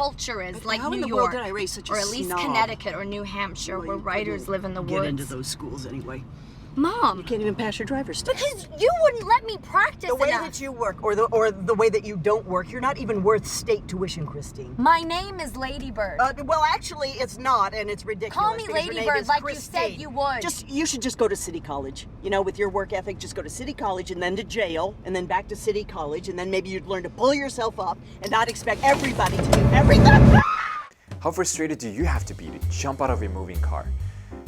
culture is, But like how in New the world York, did I raise such a or at least snob? Connecticut or New Hampshire, Well, where you writers couldn't live in the get woods. into those schools anyway. Mom, You can't even pass your driver's test. because you wouldn't let me practice The way enough. that you work, or the way that you don't work, you're not even worth state tuition, Christine. My name is Lady Bird. Well, actually, it's not, and it's ridiculous. Call me because your Lady name Bird is like Christine. you said you would. You should just go to City College. You know, with your work ethic, just go to City College and then to jail, and then back to City College, and then maybe you'd learn to pull yourself up and not expect everybody to do everything. How frustrated do you have to be to jump out of a moving car?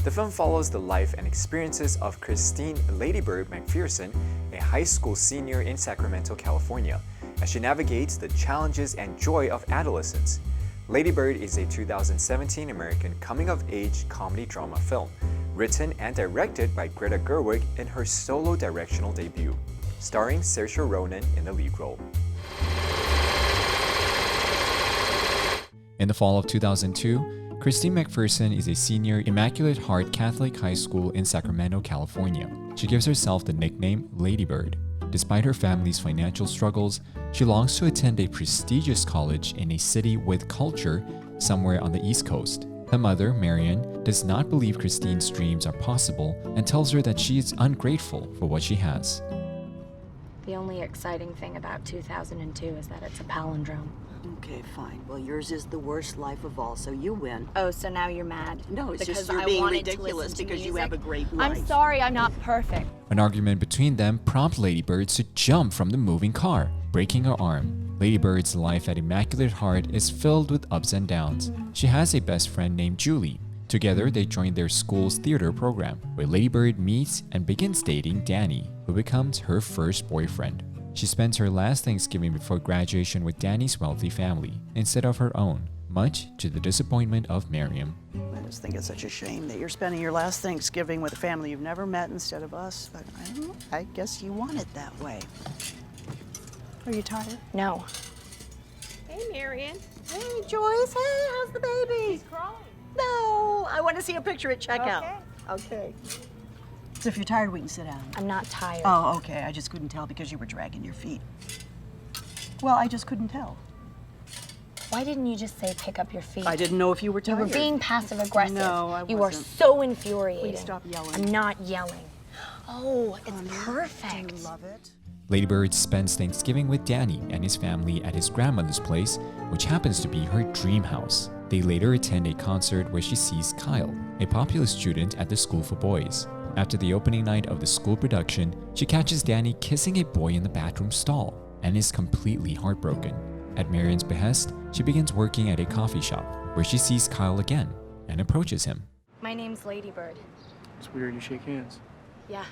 The film follows the life and experiences of Christine Lady Bird McPherson, a high school senior in Sacramento, California, as she navigates the challenges and joy of adolescence. Lady Bird is a 2017 American coming-of-age comedy drama film, written and directed by Greta Gerwig in her solo directional debut, starring Saoirse Ronan in the lead role. In the fall of 2002, Christine McPherson is a senior Immaculate Heart Catholic High School in Sacramento, California. She gives herself the nickname Lady Bird. Despite her family's financial struggles, she longs to attend a prestigious college in a city with culture somewhere on the East Coast. Her mother, Marian, does not believe Christine's dreams are possible and tells her that she is ungrateful for what she has. The only exciting thing about 2002 is that it's a palindrome. Okay, fine. Well, yours is the worst life of all, so you win. Oh, so now you're mad? No, it's because just you're I being wanted to ridiculous listen to because you music? have a great life. I'm sorry, I'm not perfect. An argument between them prompts Lady Bird to jump from the moving car, breaking her arm. Lady Bird's life at Immaculate Heart is filled with ups and downs. She has a best friend named Julie. Together, they join their school's theater program, where Lady Bird meets and begins dating Danny, who becomes her first boyfriend. She spends her last Thanksgiving before graduation with Danny's wealthy family, instead of her own, much to the disappointment of Miriam. I just think it's such a shame that you're spending your last Thanksgiving with a family you've never met instead of us, but I don't know. I guess you want it that way. Are you tired? No. Hey, Marion. Hey, Joyce. Hey, how's the baby? He's crawling. No, I want to see a picture at checkout. Okay. So if you're tired, we can sit down. I'm not tired. Oh, okay. I just couldn't tell because you were dragging your feet. Well, I just couldn't tell. Why didn't you just say pick up your feet? I didn't know if you were You tired. were being passive aggressive. No, I You are wasn't. so infuriating. Please stop yelling. I'm not yelling. Oh, it's Do perfect. you love it? Lady Bird spends Thanksgiving with Danny and his family at his grandmother's place, which happens to be her dream house. They later attend a concert where she sees Kyle, a popular student at the school for boys. After the opening night of the school production, she catches Danny kissing a boy in the bathroom stall and is completely heartbroken. At Marian's behest, she begins working at a coffee shop where she sees Kyle again and approaches him. My name's Lady Bird. It's weird you shake hands. Yeah.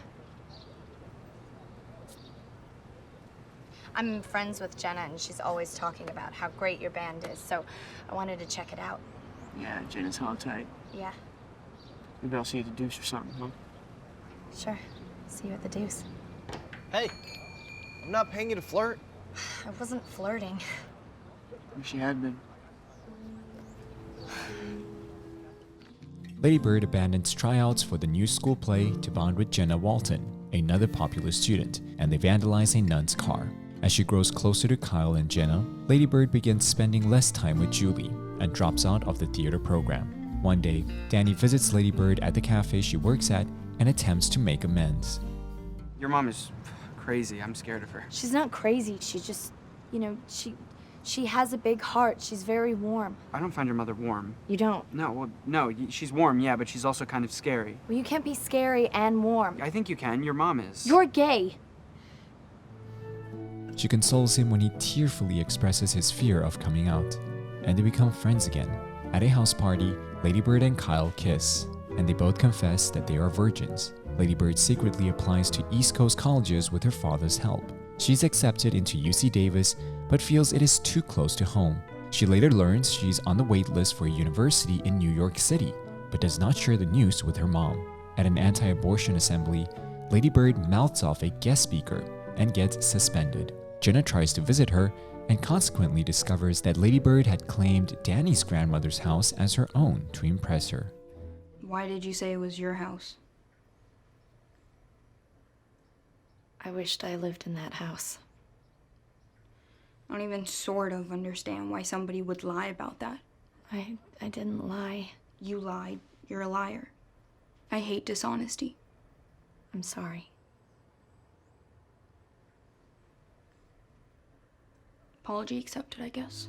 I'm friends with Jenna, and she's always talking about how great your band is, so I wanted to check it out. Yeah, Jenna's hella tight. Yeah, Maybe I'll see you at the Deuce or something, huh? sure. See you at the Deuce. Hey, I'm not paying you to flirt. I wasn't flirting. Wish you had been. Lady Bird abandons tryouts for the new school play to bond with Jenna Walton, another popular student, and they vandalize a nun's car. As she grows closer to Kyle and Jenna, Lady Bird begins spending less time with Julie and drops out of the theater program. One day, Danny visits Lady Bird at the cafe she works at and attempts to make amends. Your mom is crazy. I'm scared of her. She's not crazy. She just, she has a big heart. She's very warm. I don't find your mother warm. You don't? No, she's warm, yeah, but she's also kind of scary. Well, you can't be scary and warm. I think you can. Your mom is. You're gay. She consoles him when he tearfully expresses his fear of coming out, and they become friends again. At a house party, Lady Bird and Kyle kiss, and they both confess that they are virgins. Lady Bird secretly applies to East Coast colleges with her father's help. She's accepted into UC Davis, but feels it is too close to home. She later learns she's on the wait list for a university in New York City, but does not share the news with her mom. At an anti-abortion assembly, Lady Bird mouths off a guest speaker and gets suspended. Jenna tries to visit her and consequently discovers that Lady Bird had claimed Danny's grandmother's house as her own to impress her. Why did you say it was your house? I wished I lived in that house. I don't even sort of understand why somebody would lie about that. I didn't lie. You lied. You're a liar. I hate dishonesty. I'm sorry. Apology accepted, I guess.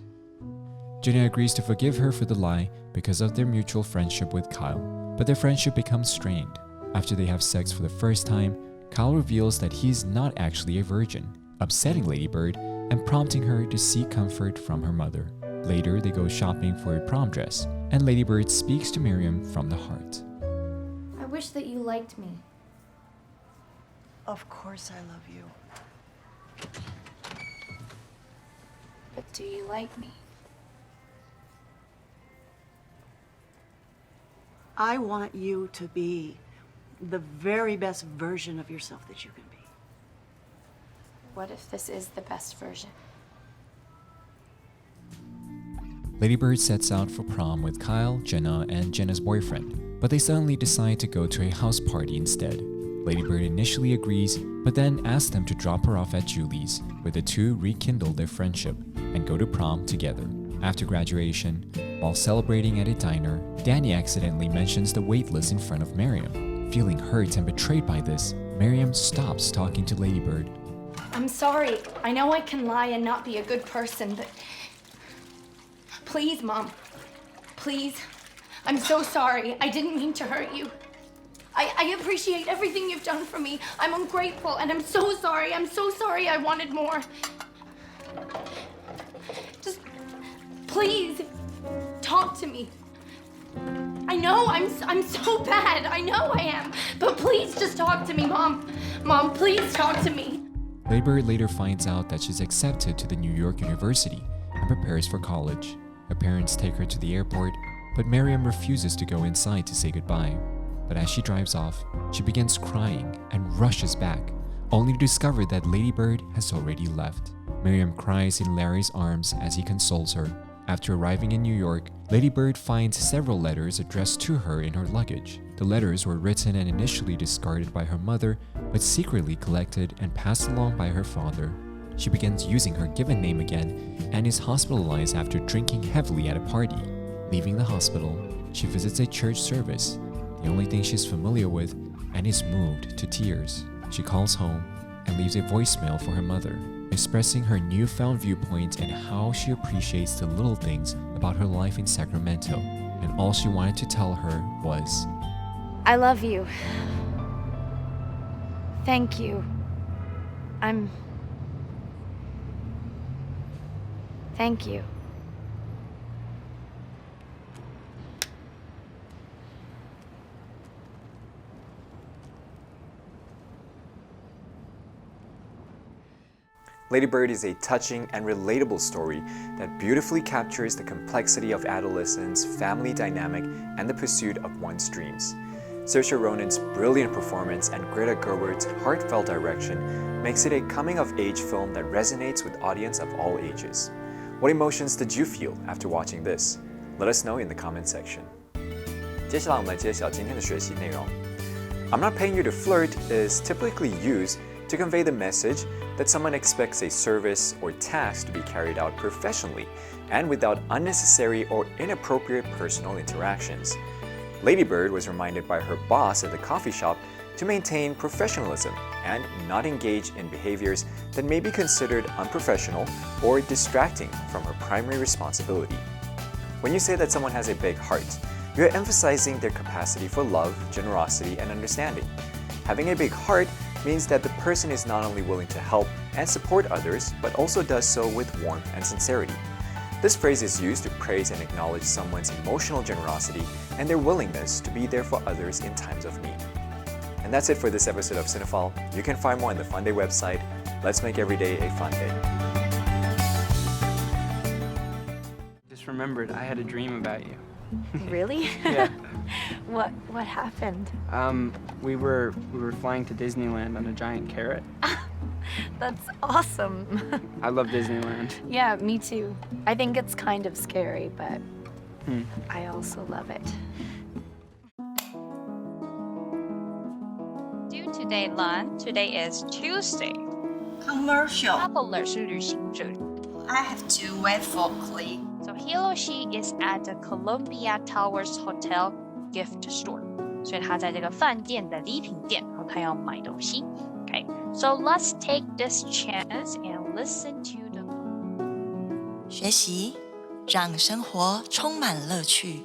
Jenna agrees to forgive her for the lie because of their mutual friendship with Kyle, but their friendship becomes strained. After they have sex for the first time, Kyle reveals that he's not actually a virgin, upsetting Lady Bird and prompting her to seek comfort from her mother. Later, they go shopping for a prom dress, and Lady Bird speaks to Miriam from the heart. I wish that you liked me. Of course I love you. But do you like me? I want you to be the very best version of yourself that you can be. What if this is the best version? Lady Bird sets out for prom with Kyle, Jenna, and Jenna's boyfriend, but they suddenly decide to go to a house party instead. Lady Bird initially agrees, but then asks them to drop her off at Julie's, where the two rekindle their friendship and go to prom together. After graduation, while celebrating at a diner, Danny accidentally mentions the waitlist in front of Miriam. Feeling hurt and betrayed by this, Miriam stops talking to Lady Bird. I'm sorry. I know I can lie and not be a good person, but please, Mom. Please. I'm so sorry. I didn't mean to hurt you. I appreciate everything you've done for me. I'm ungrateful and I'm so sorry. I'm so sorry. I wanted more. Just please talk to me. I know I'm so bad. I know I am. But please just talk to me, Mom. Mom, please talk to me. Lady Bird later finds out that she's accepted to the New York University and prepares for college. Her parents take her to the airport, but Miriam refuses to go inside to say goodbye. But as she drives off, she begins crying and rushes back, only to discover that Lady Bird has already left. Miriam cries in Larry's arms as he consoles her. After arriving in New York, Lady Bird finds several letters addressed to her in her luggage. The letters were written and initially discarded by her mother, but secretly collected and passed along by her father. She begins using her given name again and is hospitalized after drinking heavily at a party. Leaving the hospital, she visits a church service, the only thing she's familiar with, and is moved to tears. She calls home and leaves a voicemail for her mother, expressing her newfound viewpoint and how she appreciates the little things about her life in Sacramento. And all she wanted to tell her was, I love you. Thank you. Thank you. Lady Bird is a touching and relatable story that beautifully captures the complexity of adolescence, family dynamic, and the pursuit of one's dreams. Saoirse Ronan's brilliant performance and Greta Gerwig's heartfelt direction makes it a coming-of-age film that resonates with audience of all ages. What emotions did you feel after watching this? Let us know in the comment section. 接下来我们来揭晓今天的学习内容。I'm not paying you to flirt is typically used to convey the message that someone expects a service or task to be carried out professionally and without unnecessary or inappropriate personal interactions. Lady Bird was reminded by her boss at the coffee shop to maintain professionalism and not engage in behaviors that may be considered unprofessional or distracting from her primary responsibility. When you say that someone has a big heart, you're emphasizing their capacity for love, generosity, and understanding. Having a big heart means that the person is not only willing to help and support others, but also does so with warmth and sincerity. This phrase is used to praise and acknowledge someone's emotional generosity and their willingness to be there for others in times of need. And that's it for this episode of Cinephile. You can find more on the FUNDAY website. Let's make every day a fun day. Just remembered, I had a dream about you. Really? Yeah. What happened? We were flying to Disneyland on a giant carrot. That's awesome. I love Disneyland. Yeah, me too. I think it's kind of scary, but I also love it. Do today learn. Today is Tuesday. Commercial. Traveler 是旅行者 I have to wait for Clay. So he or she is at the Columbia Towers Hotel gift store. 所以他在这个饭店的礼品店，然后他要买东西。Okay, so let's take this chance and listen to the. 学习，让生活充满乐趣。